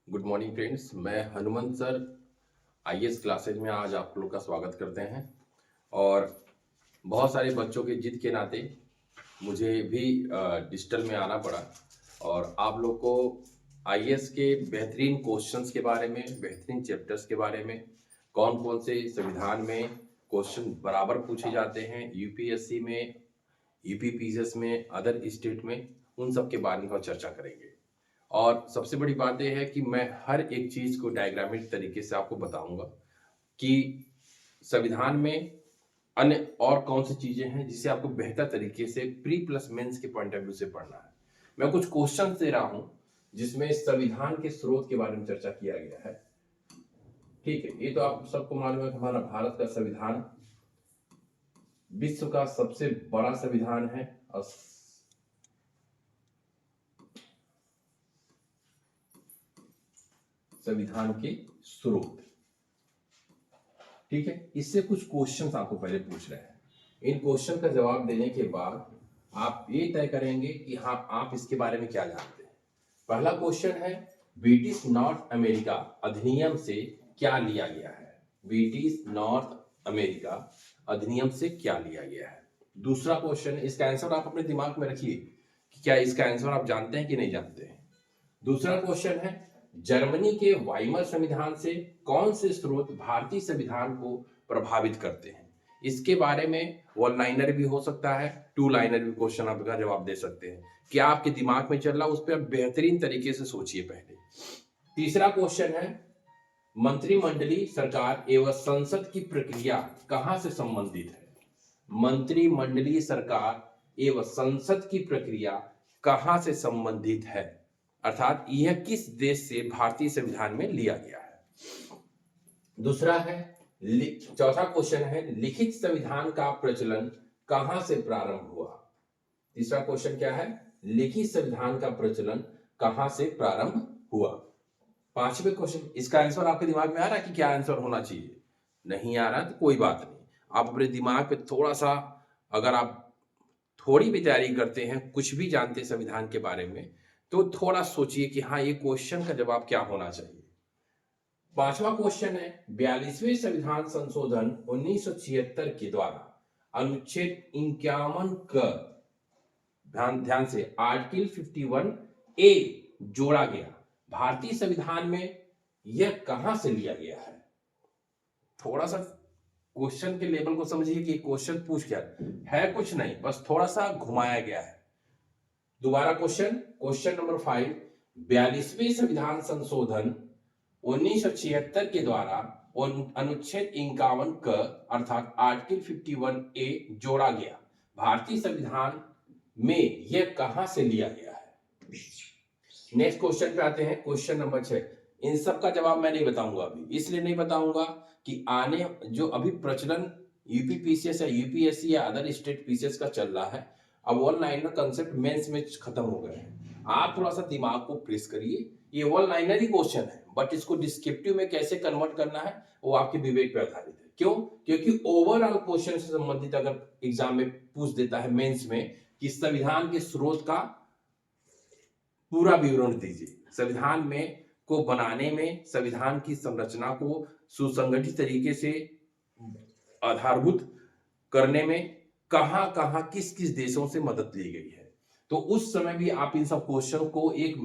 Good morning friends. मैं Hanumant sir IAS classes में आज आप लोग का स्वागत करते हैं। और बहुत सारे बच्चों के जिद के नाते मुझे भी डिजिटल में आना पड़ा और आप लोग को आईएएस के बेहतरीन क्वेश्चंस के बारे में, बेहतरीन चैप्टर्स के बारे में, कौन कौन से संविधान में क्वेश्चन बराबर पूछे जाते हैं, यूपीएससी में, यूपीपीसीएस में, अदर स्टेट में, उन सब के बारे में चर्चा करेंगे। और सबसे बड़ी बात यह है कि मैं हर एक चीज को डायग्रामिक तरीके से आपको बताऊंगा कि संविधान में अन्य और कौन सी चीजें हैं जिसे आपको बेहतर तरीके से प्री प्लस मेंस के पॉइंट ऑफ व्यू से पढ़ना है। मैं कुछ क्वेश्चन दे रहा हूं जिसमें संविधान के स्रोत के बारे में चर्चा किया गया है। ठीक है, ये तो आप सबको मालूम है कि हमारा भारत का संविधान विश्व का सबसे बड़ा संविधान है और संविधान के स्रोत। ठीक है, इससे कुछ क्वेश्चंस आपको पहले पूछ रहे हैं। इन क्वेश्चन का जवाब देने के बाद आप ये तय करेंगे कि हाँ आप इसके बारे में क्या जानते हैं। पहला क्वेश्चन है, ब्रिटिश नॉर्थ अमेरिका अधिनियम से क्या लिया गया है? ब्रिटिश नॉर्थ अमेरिका अधिनियम से क्या लिया गया है? दूसरा क्वेश्चन है, इसका आंसर आप अपने दिमाग में रखिए कि क्या इसका आंसर आप जानते हैं कि नहीं जानते हैं। दूसरा क्वेश्चन है, जर्मनी के वाइमर संविधान से कौन से स्रोत भारतीय संविधान को प्रभावित करते हैं? इसके बारे में वन लाइनर भी हो सकता है, टू लाइनर भी क्वेश्चन आपका जवाब दे सकते हैं। क्या आपके दिमाग में चल रहा है उस पर बेहतरीन तरीके से सोचिए पहले। तीसरा क्वेश्चन है, मंत्रिमंडलीय सरकार एवं संसद की प्रक्रिया कहां से संबंधित है? मंत्रिमंडलीय सरकार एवं संसद की प्रक्रिया कहां से संबंधित है, अर्थात यह किस देश से भारतीय संविधान में लिया गया है। दूसरा है, चौथा क्वेश्चन है, लिखित संविधान का प्रचलन कहां से प्रारंभ हुआ? तीसरा क्वेश्चन क्या है, लिखित संविधान का प्रचलन कहां से प्रारंभ हुआ? पांचवें क्वेश्चन, इसका आंसर आपके दिमाग में आ रहा है कि क्या आंसर होना चाहिए? नहीं आ रहा तो कोई बात नहीं, आप अपने दिमाग पे थोड़ा सा, अगर आप थोड़ी भी तैयारी करते हैं, कुछ भी जानते हैं संविधान के बारे में, तो थोड़ा सोचिए कि हाँ ये क्वेश्चन का जवाब क्या होना चाहिए। पांचवा क्वेश्चन है, 42वें संविधान संशोधन 1976 के द्वारा अनुच्छेद 51 क ध्यान ध्यान से आर्टिकल 51 ए जोड़ा गया भारतीय संविधान में, यह कहां से लिया गया है? थोड़ा सा क्वेश्चन के लेवल को समझिए कि क्वेश्चन पूछ क्या है, कुछ नहीं, बस थोड़ा सा घुमाया गया है। दोबारा क्वेश्चन नंबर 5, 42वें संविधान संशोधन 1976 के द्वारा अनुच्छेद 51 क अर्थात आर्टिकल 51 ए जोड़ा गया भारतीय संविधान में, यह कहां से लिया गया है? नेक्स्ट क्वेश्चन पे आते हैं, क्वेश्चन नंबर 6। इन सब का जवाब मैं नहीं बताऊंगा अभी, इसलिए नहीं बताऊंगा कि आने जो अभी प्रचलन यूपीपीसीएस या यूपीएससी या अदर स्टेट पीसीएस का चल रहा है, अब वन लाइनर कंसेप्ट मेंस में खत्म हो गए हैं। आप थोड़ा सा दिमाग को प्रेस करिए, ये वन लाइनर ही क्वेश्चन है, बट इसको डिस्क्रिप्टिव में कैसे कन्वर्ट करना है वो आपके विवेक पर आधारित है। क्यों? क्योंकि ओवरऑल क्वेश्चन से संबंधित अगर एग्जाम में पूछ देता है मेंस में कि संविधान के स्रोत का पूरा विवरण दीजिए, संविधान में को बनाने में, संविधान की संरचना को सुसंगठित तरीके से आधारभूत करने में कहां कहां किस किस देशों से मदद ली गई है, तो उस समय भी आप इन सब क्वेश्चन को एक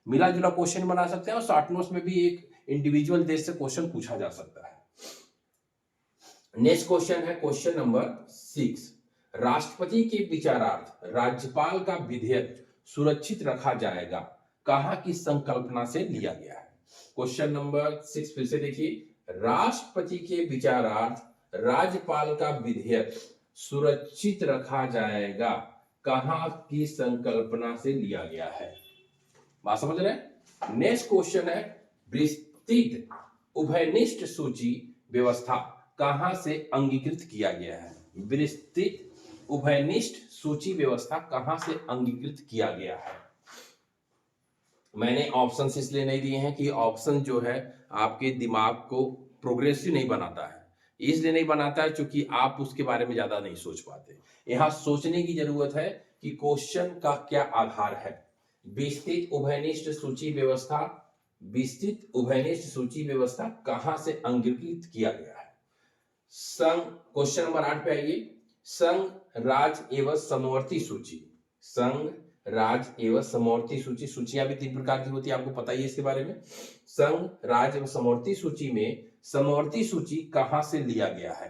मिला जुला क्वेश्चन बना सकते हैं और शॉर्ट नोट्स में भी एक इंडिविजुअल देश से क्वेश्चन पूछा जा सकता है। नेक्स्ट क्वेश्चन है क्वेश्चन नंबर 6, राष्ट्रपति के विचारार्थ राज्यपाल का विधेयक सुरक्षित रखा जाएगा कहां की संकल्पना से लिया गया है? क्वेश्चन नंबर 6 फिर से देखिए, राष्ट्रपति के विचारार्थ राज्यपाल का विधेयक सुरक्षित रखा जाएगा कहां की संकल्पना से लिया गया है? बात समझ रहे हैं? नेक्स्ट क्वेश्चन है, विस्तृत उभयनिष्ठ सूची व्यवस्था कहां से अंगीकृत किया गया है? विस्तृत उभयनिष्ठ सूची व्यवस्था कहां से अंगीकृत किया गया है? मैंने ऑप्शंस इसलिए नहीं दिए हैं कि ऑप्शन जो है आपके दिमाग को प्रोग्रेसिव नहीं बनाता है, इसलिए नहीं बनाता है क्योंकि आप उसके बारे में ज्यादा नहीं सोच पाते। यहां सोचने की जरूरत है कि क्वेश्चन का क्या आधार है। विस्तृत उभयनिष्ठ सूची व्यवस्था विस्तृत उभयनिष्ठ सूची व्यवस्था कहां से अंगीकृत किया गया है? संघ, क्वेश्चन नंबर 8 पे आइए। संघ, राज्य एवं समवर्ती सूची। संघ, राज्य एवं समवर्ती सूची। सूचियां भी 3 प्रकार की होती है, आपको पता ही है इसके बारे में। संघ, राज्य एवं समवर्ती सूची में समवर्ती सूची कहां से लिया गया है?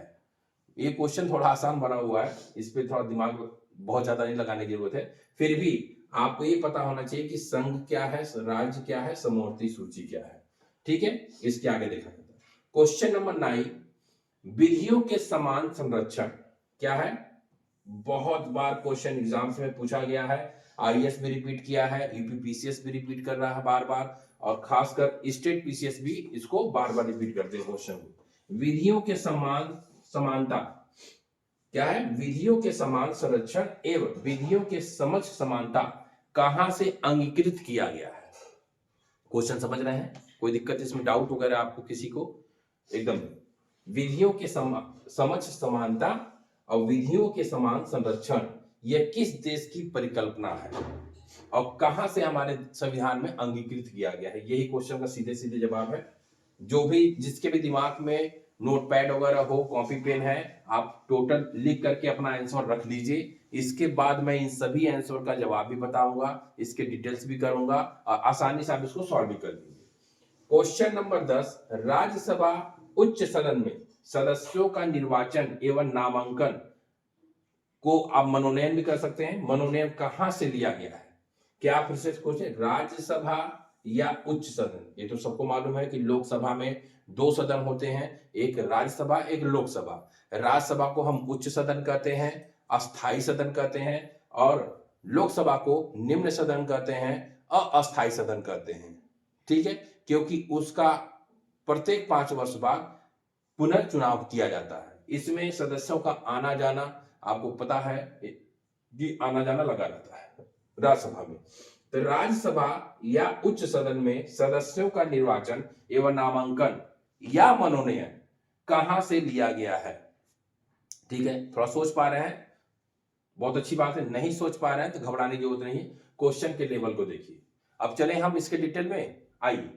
ये क्वेश्चन थोड़ा आसान बना हुआ है, इस पे थोड़ा दिमाग बहुत ज्यादा नहीं लगाने की जरूरत है। फिर भी आपको ये पता होना चाहिए कि संघ क्या है, राज्य क्या है, समवर्ती सूची क्या है। ठीक है, इसके आगे देखा जाता है। क्वेश्चन नंबर 9, विधियों के समान संरक्षण क्या है? बहुत बार क्वेश्चन एग्जाम्स में पूछा गया है, आईएएस भी रिपीट किया है, यूपीपीसीएस भी रिपीट कर रहा है बार बार, और खासकर स्टेट पीसीएस भी इसको बार बार रिपीट करते हैं क्वेश्चन को। विधियों के समान समानता क्या है? विधियों के समान संरक्षण एवं विधियों के समक्ष समानता कहां से अंगीकृत किया गया है? क्वेश्चन समझ रहे हैं? कोई दिक्कत इसमें, डाउट वगैरह आपको किसी को? एकदम। विधियों के समक्ष समानता और विधियों के समान संरक्षण, यह किस देश की परिकल्पना है और कहां से हमारे संविधान में अंगीकृत किया गया है? यही क्वेश्चन का सीधे सीधे जवाब है। जो भी, जिसके भी दिमाग में नोटपैड वगैरह हो, कॉपी पेन है, आप टोटल लिख करके अपना आंसर रख लीजिए। इसके बाद मैं इन सभी आंसर का जवाब भी बताऊंगा, इसके डिटेल्स भी करूंगा, और आसानी से आप इसको सॉल्व भी कर लीजिए। क्वेश्चन नंबर 10, राज्यसभा उच्च सदन में सदस्यों का निर्वाचन एवं नामांकन को आप मनोनयन भी कर सकते हैं, मनोनयन कहां से लिया गया है? क्या फिर से क्वेश्चन, राज्यसभा या उच्च सदन? ये तो सबको मालूम है कि लोकसभा में 2 सदन होते हैं, एक राज्यसभा, एक लोकसभा। राज्यसभा को हम उच्च सदन कहते हैं, अस्थाई सदन कहते हैं, और लोकसभा को निम्न सदन कहते हैं, अस्थाई सदन कहते हैं। ठीक है, क्योंकि उसका प्रत्येक 5 वर्ष बाद पुनर्चुनाव किया जाता है। इसमें सदस्यों का आना जाना आपको पता है कि आना जाना लगा रहता है राज्यसभा में। तो राज्यसभा या उच्च सदन में सदस्यों का निर्वाचन एवं नामांकन या मनोनयन कहां से लिया गया है? ठीक है, थोड़ा सोच पा रहे हैं, बहुत अच्छी बात है। नहीं सोच पा रहे हैं तो घबराने की जरूरत नहीं है, क्वेश्चन के लेवल को देखिए। अब चले हम इसके डिटेल में, आइए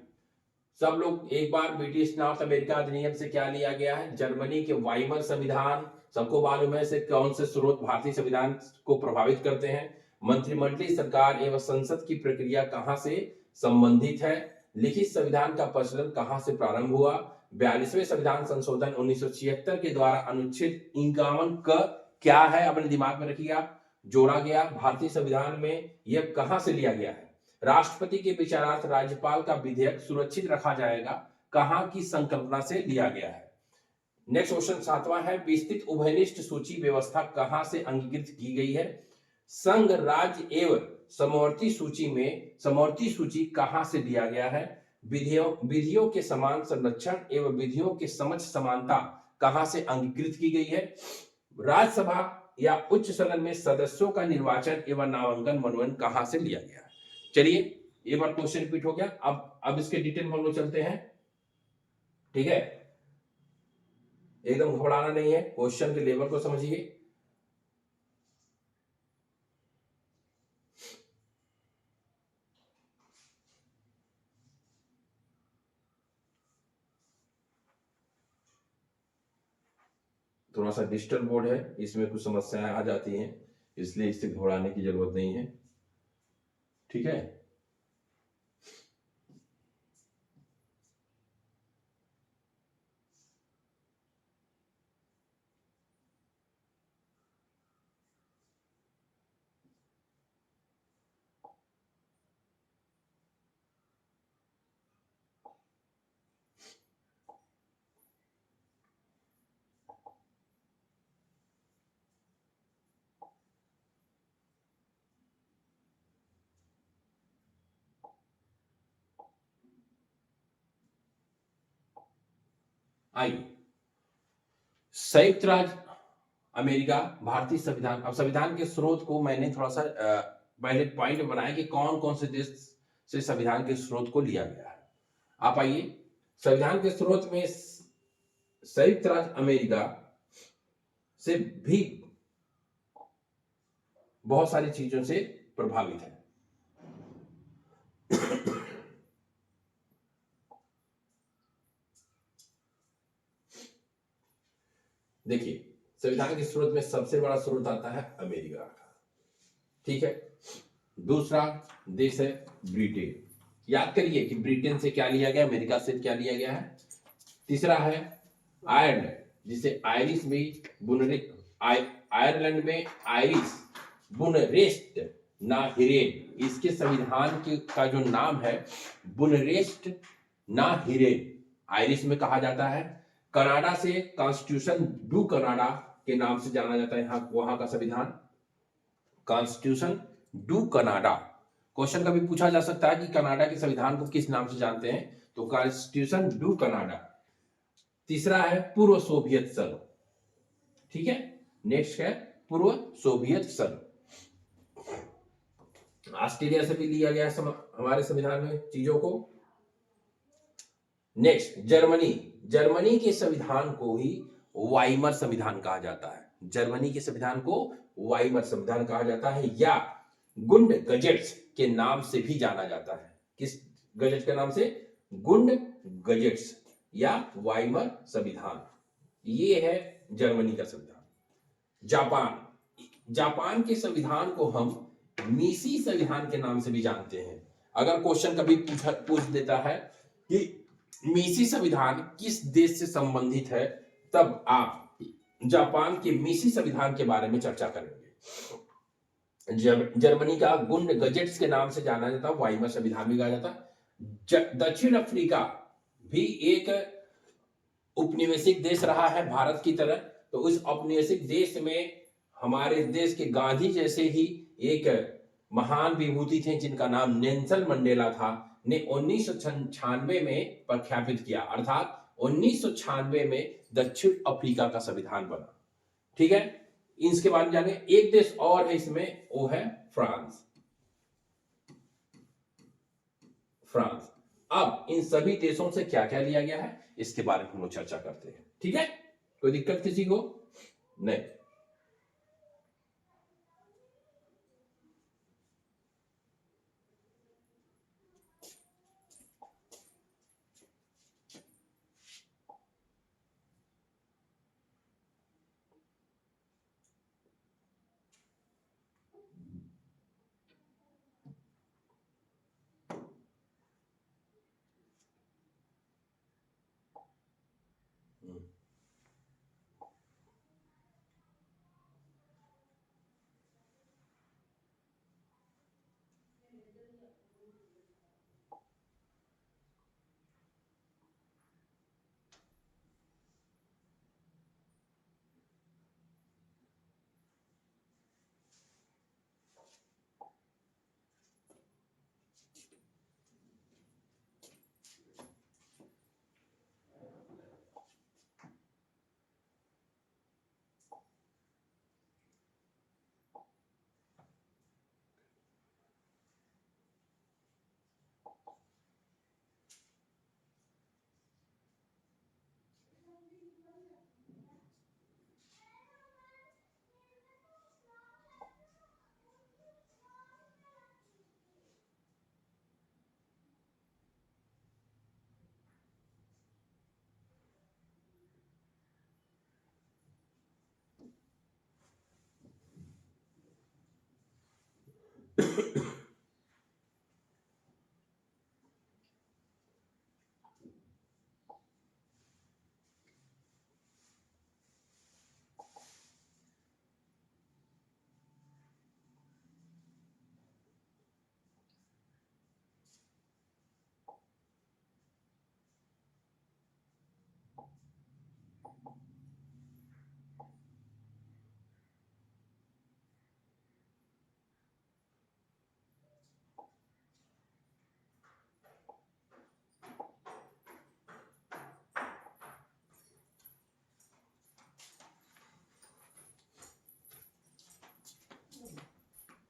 सब लोग एक बार ब्रिटिश नॉर्थ अमेरिका अधिनियम से क्या लिया गया है? जर्मनी के वाइमर संविधान, सबको मालूम है से कौन से स्रोत भारतीय संविधान को प्रभावित करते हैं? मंत्रिमंडलीय सरकार एवं संसद की प्रक्रिया कहां से संबंधित है? लिखित संविधान का प्रचलन कहां से प्रारंभ हुआ? 42वें संविधान संशोधन 1976 के द्वारा अनुच्छेद 51 क क्या है? अपने दिमाग में रखिए आप, जोड़ा गया भारतीय संविधान में, यह कहां से लिया गया है? राष्ट्रपति के विचारार्थ राज्यपाल का विधेयक सुरक्षित रखा जाएगा, कहां की संकल्पना से लिया गया है? नेक्स्ट क्वेश्चन 7वां है, विस्तृत उभयनिष्ठ सूची व्यवस्था कहां से अंगीकृत की गई है? संघ, राज्य एवं समवर्ती सूची में समवर्ती सूची कहां से लिया गया है? विधियों के समान संरक्षण एवं विधियों के समक्ष समानता कहां से अंगीकृत की गई है? राज्यसभा या उच्च सदन में सदस्यों का निर्वाचन एवं नामांकन मनोनयन कहां से लिया गया? चलिए, एक बार क्वेश्चन रिपीट हो गया, अब इसके डिटेल में हम लोग चलते हैं। ठीक है, एकदम घबराना नहीं है, क्वेश्चन के लेवल को समझिए। थोड़ा सा डिजिटल बोर्ड है, इसमें कुछ समस्याएं आ जाती हैं, इसलिए इससे घबराने की जरूरत नहीं है। ठीक है, आइए, संयुक्त राज्य अमेरिका भारतीय संविधान। अब संविधान के स्रोत को मैंने थोड़ा सा पहले पॉइंट बनाया कि कौन कौन से देश से संविधान के स्रोत को लिया गया है। आप आइए, संविधान के स्रोत में संयुक्त राज्य अमेरिका से भी बहुत सारी चीजों से प्रभावित है। देखिए संविधान के स्रोत में सबसे बड़ा स्रोत आता है अमेरिका का, ठीक है। दूसरा देश है ब्रिटेन, याद करिए कि ब्रिटेन से क्या लिया गया, अमेरिका से क्या लिया गया है। तीसरा है आयरलैंड, जिसे आयरिश भी आयरलैंड में आयरिश बुनरेस्ट ना हिरेन, इसके संविधान का जो नाम है बुनरेस्ट ना हिरेन आयरिश में कहा जाता है। कनाडा से कॉन्स्टिट्यूशन डू कनाडा के नाम से जाना जाता है वहां का संविधान, कॉन्स्टिट्यूशन डू कनाडा। क्वेश्चन कभी पूछा जा सकता है कि कनाडा के संविधान को किस नाम से जानते हैं, तो कॉन्स्टिट्यूशन डू कनाडा। तीसरा है पूर्व सोवियत संघ, ठीक है। नेक्स्ट है पूर्व सोवियत संघ। ऑस्ट्रेलिया से भी लिया गया हमारे संविधान में चीजों को। नेक्स्ट जर्मनी, जर्मनी के संविधान को ही वाइमर संविधान कहा जाता है। जर्मनी के संविधान को वाइमर संविधान कहा जाता है या गुंड गजेट्स के नाम से भी जाना जाता है। किस गजेट के नाम से? गुंड गजेट्स या वाइमर संविधान। ये है जर्मनी का संविधान। जापान, जापान के संविधान को हम मीसी संविधान के नाम से भी जानते हैं। अगर क्वेश्चन कभी पूछ देता है कि मीसी संविधान किस देश से संबंधित है, तब आप जापान के मीसी संविधान के बारे में चर्चा करेंगे। जर्मनी का गुंड गजेट्स के नाम से जाना जाता, वाइमर संविधान भी कहा जाता। दक्षिण अफ्रीका भी एक उपनिवेशिक देश रहा है भारत की तरह, तो उस औपनिवेशिक देश में हमारे देश के गांधी जैसे ही एक महान विभूति थे जिनका नाम नेल्सन मंडेला था, ने 1996 में प्रख्यापित किया, अर्थात 1996 में दक्षिण अफ्रीका का संविधान बना, ठीक है। इसके बारे में जाने। एक देश और है इसमें, वो है फ्रांस। फ्रांस। अब इन सभी देशों से क्या क्या लिया गया है इसके बारे में हम लोग चर्चा करते हैं, ठीक है। कोई दिक्कत किसी को? नहीं।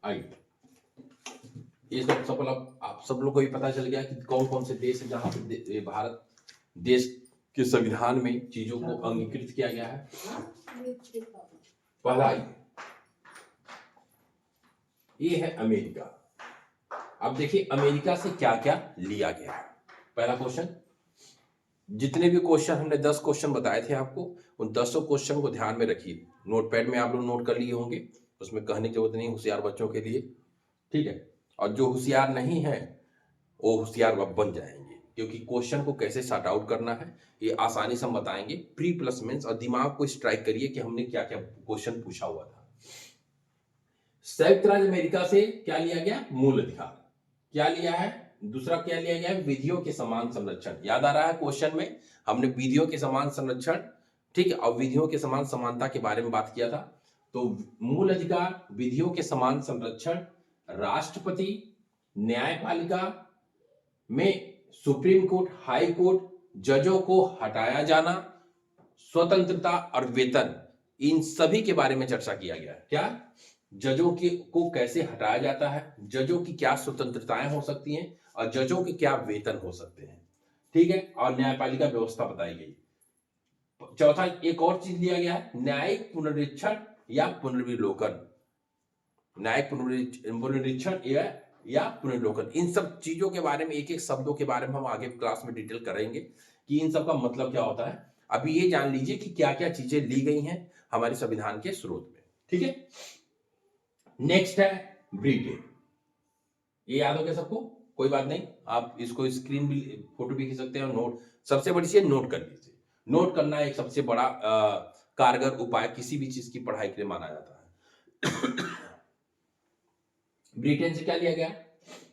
आइए, ये सब सफल आप सब लोग को भी पता चल गया कि कौन कौन से देश है जहां पे भारत देश के संविधान में चीजों को अंगीकृत किया गया है। पहला ये है अमेरिका। अब देखिए अमेरिका से क्या क्या लिया गया है। पहला क्वेश्चन, जितने भी क्वेश्चन हमने 10 क्वेश्चन बताए थे आपको, उन 10 क्वेश्चन को ध्यान में रखिए। नोटपैड में आप लोग नोट कर लिए होंगे, उसमें कहने की जरूरत नहीं होशियार बच्चों के लिए, ठीक है। और जो होशियार नहीं है वो होशियार अब बन जाएंगे, क्योंकि क्वेश्चन को कैसे सॉर्ट आउट करना है ये आसानी से हम बताएंगे। प्री प्लस मीन्स, और दिमाग को स्ट्राइक करिए कि हमने क्या क्या क्वेश्चन पूछा हुआ था। संयुक्त राज्य अमेरिका से क्या लिया गया? मूल अधिकार। क्या लिया है? दूसरा क्या लिया गया है? विधियों के समान संरक्षण। याद आ रहा है क्वेश्चन में हमने विधियों के समान संरक्षण, ठीक है, और विधियों के समान समानता के बारे में बात किया था। तो मूल अधिकार, विधियों के समान संरक्षण, राष्ट्रपति, न्यायपालिका में सुप्रीम कोर्ट, हाई कोर्ट, जजों को हटाया जाना, स्वतंत्रता और वेतन, इन सभी के बारे में चर्चा किया गया है। क्या? जजों के को कैसे हटाया जाता है, जजों की क्या स्वतंत्रताएं हो सकती हैं, और जजों के क्या वेतन हो सकते हैं, ठीक है, और न्यायपालिका व्यवस्था बताई गई। चौथा एक और चीज लिया गया है, न्यायिक पुनरीक्षण या पुनर्विलोकन। न्यायिक पुनरीक्षण या पुनर्विलोकन, इन सब चीजों के बारे में, एक एक शब्दों के बारे में हम आगे क्लास में डिटेल करेंगे कि इन सब का मतलब क्या होता है। अभी ये जान लीजिए कि क्या क्या चीजें ली गई हैं हमारे संविधान के स्रोत में, ठीक है। नेक्स्ट है ब्रिटेन। ये याद हो गया सबको? कोई बात नहीं, आप इसको स्क्रीन भी, फोटो भी खींच सकते हैं और नोट, सबसे बड़ी चीज नोट कर लीजिए। नोट करना एक सबसे बड़ा कारगर उपाय किसी भी चीज की पढ़ाई के लिए माना जाता है। ब्रिटेन से क्या लिया गया?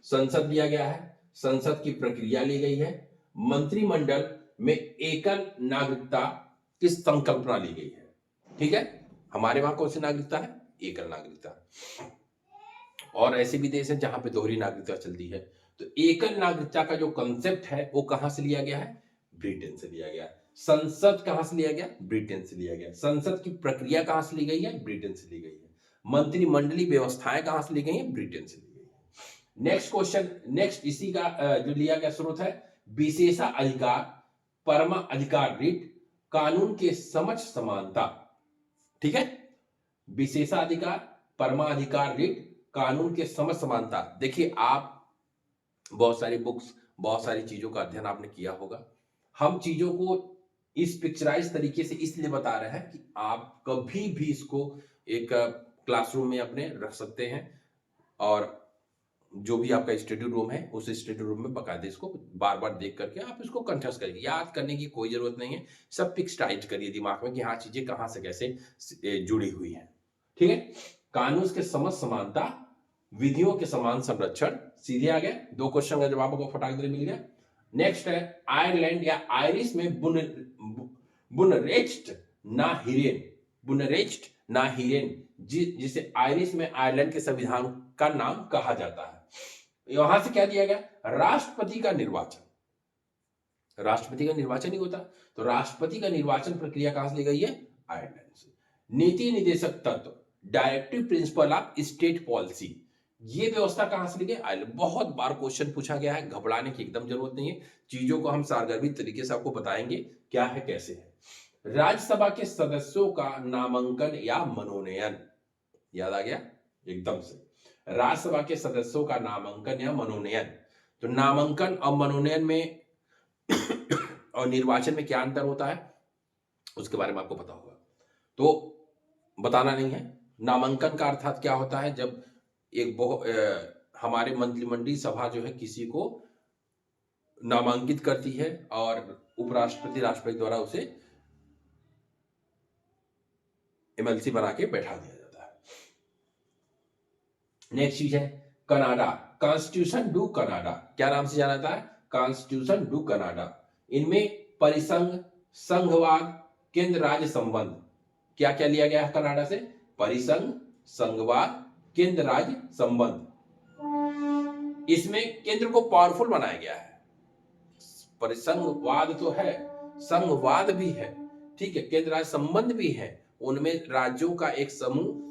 संसद लिया गया है, संसद की प्रक्रिया ली गई है, मंत्रिमंडल में एकल नागरिकता की संकल्पना ली गई है, ठीक है। हमारे वहां कौन सी नागरिकता है? एकल नागरिकता। और ऐसे भी देश हैं जहां पे दोहरी नागरिकता चलती है। तो एकल नागरिकता का जो कंसेप्ट है वो कहां से लिया गया है? ब्रिटेन से लिया गया। संसद कहां से लिया गया? ब्रिटेन से लिया गया। संसद की प्रक्रिया कहां से ली गई है? ब्रिटेन से ली गई है। मंत्रिमंडलीय व्यवस्थाएं कहां से ली गई है? ब्रिटेन से ली गई है। नेक्स्ट क्वेश्चन, नेक्स्ट इसी का जो लिया गया स्रोत है, विशेषाधिकार, परमाधिकार रिट, कानून के समक्ष समानता, ठीक है। विशेषाधिकार, परमाधिकार रिट, कानून के समक्ष समानता। देखिए आप बहुत सारी बुक्स, बहुत सारी चीजों का अध्ययन आपने किया होगा। हम चीजों को इस पिक्चराइज तरीके से इसलिए बता रहे हैं कि आप कभी भी इसको एक क्लासरूम में अपने रख सकते हैं, और जो भी आपका स्टडी रूम है उस स्टडी रूम में बकायदे इसको बार बार देख करके आप इसको कंठस्थ करिए। याद करने की कोई जरूरत नहीं है, सब पिक्चराइज करिए दिमाग में कि हाँ चीजें कहां से कैसे जुड़ी हुई हैं, ठीक है। कानून के समक्ष समानता, विधियों के समान संरक्षण, सीधे आ गए, दो क्वेश्चन का जवाब आपको फटाक दे मिल गया। नेक्स्ट है आयरलैंड या आयरिश में बुनरेस्ट ना हिरेन, बुनरेस्ट ना हिरेन, जिसे आयरिश में आयरलैंड के संविधान का नाम कहा जाता है। यहां से क्या दिया गया? राष्ट्रपति का निर्वाचन। राष्ट्रपति का निर्वाचन ही होता, तो राष्ट्रपति का निर्वाचन प्रक्रिया कहां से ली गई है? आयरलैंड से। नीति निदेशक तत्व, directive principle of state policy, ये व्यवस्था कहां से ली गई? आयरलैंड। बहुत बार क्वेश्चन पूछा गया है, घबराने की एकदम जरूरत नहीं है, चीजों को हम सारगर्भित तरीके से आपको बताएंगे क्या है कैसे है। राज्यसभा के सदस्यों का नामांकन या मनोनयन, याद आ गया एकदम से। राज्यसभा के सदस्यों का नामांकन या मनोनयन, तो नामांकन और मनोनयन में और निर्वाचन में क्या अंतर होता है उसके बारे में आपको पता होगा, तो बताना नहीं है। नामांकन का अर्थात क्या होता है? जब एक हमारे मंत्रिमंडलीय सभा जो है किसी को नामांकित करती है और उपराष्ट्रपति राष्ट्रपति द्वारा उसे एमएलसी बना के बैठा दिया जाता है। नेक्स्ट चीज है कनाडा, कॉन्स्टिट्यूशन डू कनाडा, क्या नाम से जाना जाता है? Constitution do Canada. इनमें परिसंघ, संघवाद, केंद्र राज्य संबंध, क्या क्या लिया गया है कनाडा से? परिसंघ, संघवाद, केंद्र राज्य संबंध। इसमें केंद्र को पावरफुल बनाया गया है। परिसंघवाद तो है, संघवाद भी है, ठीक है, केंद्र राज्य संबंध भी है। उनमें राज्यों का एक समूह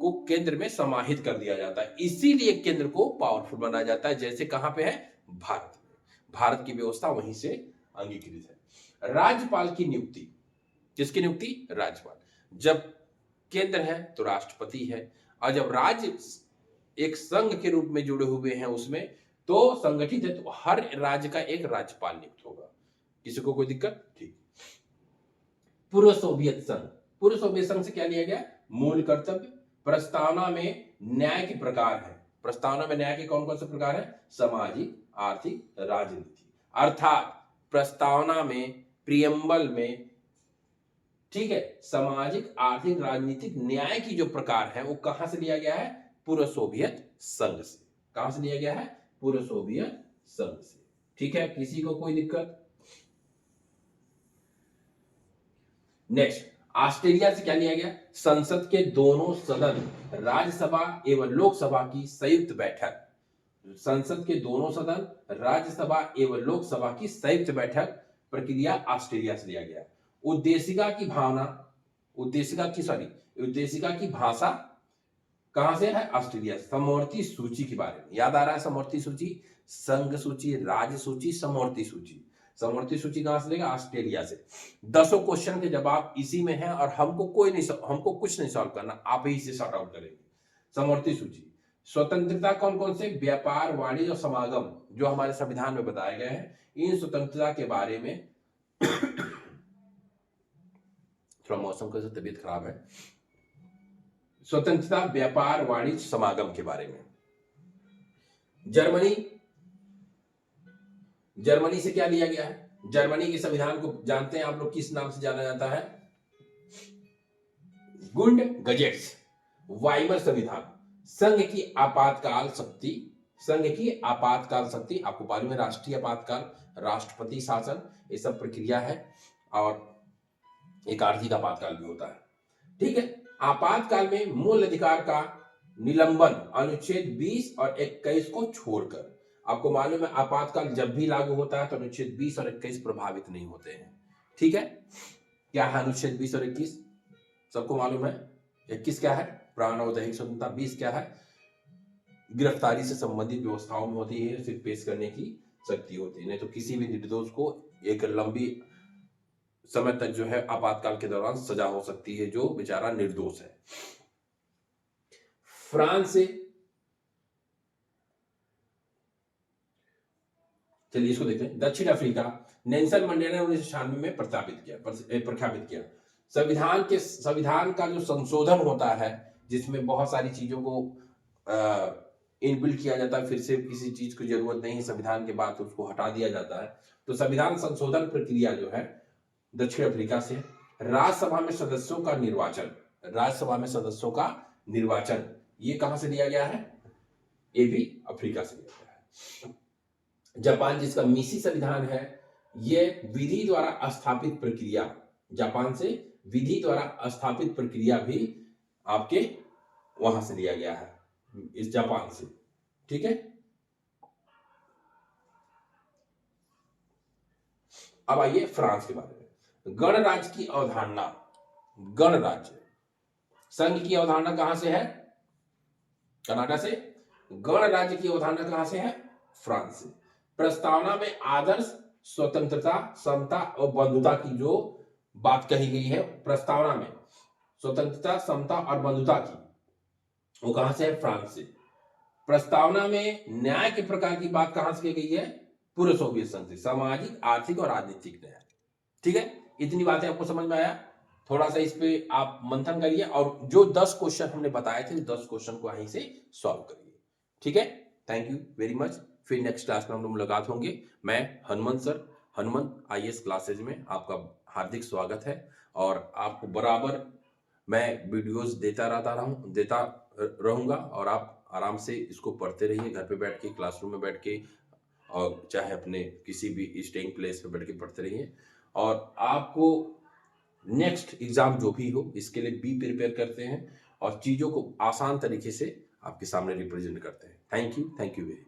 को केंद्र में समाहित कर दिया जाता है, इसीलिए केंद्र को पावरफुल बनाया जाता है। जैसे कहां पे है? भारत में। भारत की व्यवस्था वहीं से अंगीकृत है। राज्यपाल की नियुक्ति, किसकी नियुक्ति? राज्यपाल। जब केंद्र है तो राष्ट्रपति है, और जब राज्य एक संघ के रूप में जुड़े हुए हैं उसमें, तो संगठित है, तो हर राज्य का एक राज्यपाल नियुक्त होगा। किसी को कोई दिक्कत? ठीक। पूर्व सोवियत संघ, पूर्व सोवियत संघ से क्या लिया गया? मूल कर्तव्य। प्रस्तावना में न्याय के प्रकार है, प्रस्तावना में न्याय के कौन कौन से प्रकार है? सामाजिक, आर्थिक, राजनीतिक। अर्थात प्रस्तावना में, प्रियम्बल में, ठीक है, सामाजिक, आर्थिक, राजनीतिक न्याय की जो प्रकार है वो कहां से लिया गया है? पूर्व सोवियत संघ से। कहां से लिया गया है? पूर्व सोवियत संघ से। ठीक है, किसी को कोई दिक्कत? नेक्स्ट, ऑस्ट्रेलिया से क्या लिया गया? संसद के दोनों सदन, राज्यसभा एवं लोकसभा की संयुक्त बैठक। संसद के दोनों सदन, राज्यसभा एवं लोकसभा की संयुक्त बैठक प्रक्रिया ऑस्ट्रेलिया से लिया गया। उद्देशिका की भावना, उद्देशिका की भाषा कहां से है? ऑस्ट्रेलिया। समवर्ती सूची के बारे में याद आ रहा है? समवर्ती सूची, संघ सूची, राज्य सूची, समवर्ती सूची। समवर्ती सूची कहां से लेगा? ऑस्ट्रेलिया से। 10 क्वेश्चन के जवाब इसी में है और हमको कुछ नहीं सॉल्व करना, आप ही इसे सॉर्ट आउट करेंगे। समवर्ती सूची। स्वतंत्रता कौन कौन से? व्यापार, वाणिज्य और समागम, जो हमारे संविधान में बताए गए हैं। इन स्वतंत्रता के बारे में थोड़ा मौसम का तबीयत खराब है। स्वतंत्रता, व्यापार, वाणिज्य, समागम के बारे में। जर्मनी से क्या लिया गया है? जर्मनी के संविधान को जानते हैं आप लोग, किस नाम से जाना जाता है? गुंड गजेट्स, वाइमर संविधान। संघ की आपातकाल शक्ति, आपको मालूम है राष्ट्रीय आपातकाल, राष्ट्रपति शासन, ये सब प्रक्रिया है। और एक आर्थिक आपातकाल भी होता है। ठीक है, आपातकाल में मूल अधिकार का निलंबन अनुच्छेद 20 और 21 को छोड़कर। आपको मालूम है आपातकाल जब भी लागू होता है तो अनुच्छेद 20 और 21 प्रभावित नहीं होते हैं। ठीक है, क्या है अनुच्छेद 20 और 21? सबको मालूम है। 21 क्या है? प्राण और दैहिक स्वतंत्रता। 20 क्या है? गिरफ्तारी से संबंधित व्यवस्थाओं में होती है, सिर्फ पेश करने की शक्ति होती है, नहीं तो किसी भी निर्दोष को एक लंबी समय तक जो है आपातकाल के दौरान सजा हो सकती है, जो बेचारा निर्दोष है। फ्रांस से, चलिए इसको देखते हैं। दक्षिण अफ्रीका, नेल्सन मंडेला ने 1996 में प्रख्यापित किया। संविधान का जो संशोधन होता है, जिसमें बहुत सारी चीजों को इनबिल्ट किया जाता है, फिर से किसी चीज की जरूरत नहीं है संविधान के बाद तो उसको हटा दिया जाता है। तो संविधान संशोधन प्रक्रिया जो है दक्षिण अफ्रीका से। राज्यसभा में सदस्यों का निर्वाचन, ये कहां से लिया गया है? ये भी अफ्रीका से लिया गया है। जापान, जिसका मीसी संविधान है, ये विधि द्वारा स्थापित प्रक्रिया, जापान से विधि द्वारा स्थापित प्रक्रिया भी आपके वहां से लिया गया है, इस जापान से। ठीक है, अब आइए फ्रांस के बारे में। गणराज्य की अवधारणा, गणराज्य, संघ की अवधारणा कहां से है? कनाडा से। गणराज्य की अवधारणा कहां से है? फ्रांस से। प्रस्तावना में आदर्श, स्वतंत्रता, समता और बंधुता की जो बात कही गई है, प्रस्तावना में स्वतंत्रता, समता और बंधुता की, वो कहां से है? फ्रांस से। प्रस्तावना में न्याय के प्रकार की बात कहां से की गई है? पूर्व सोवियत संघ से। सामाजिक, आर्थिक और राजनीतिक न्याय। ठीक है, इतनी बातें आपको समझ में आया? थोड़ा सा इस पे आप मंथन करिए और जो 10 क्वेश्चन हमने बताए थे 10 क्वेश्चन को यहीं से सॉल्व करिए। ठीक है, थैंक यू वेरी मच। फिर नेक्स्ट क्लास में हम लोग मुलाकात होंगे। मैं Hanumant sir, Hanumant IAS classes में आपका हार्दिक स्वागत है। और आपको बराबर मैं वीडियोस देता रहूंगा और आप आराम से इसको पढ़ते रहिए, घर पे बैठ के, क्लासरूम में बैठ के, और चाहे अपने किसी भी स्टेइंग प्लेस पे बैठ के पढ़ते रहिए। और आपको नेक्स्ट एग्जाम जो भी हो, इसके लिए भी प्रिपेयर करते हैं और चीजों को आसान तरीके से आपके सामने रिप्रेजेंट करते हैं। Thank you very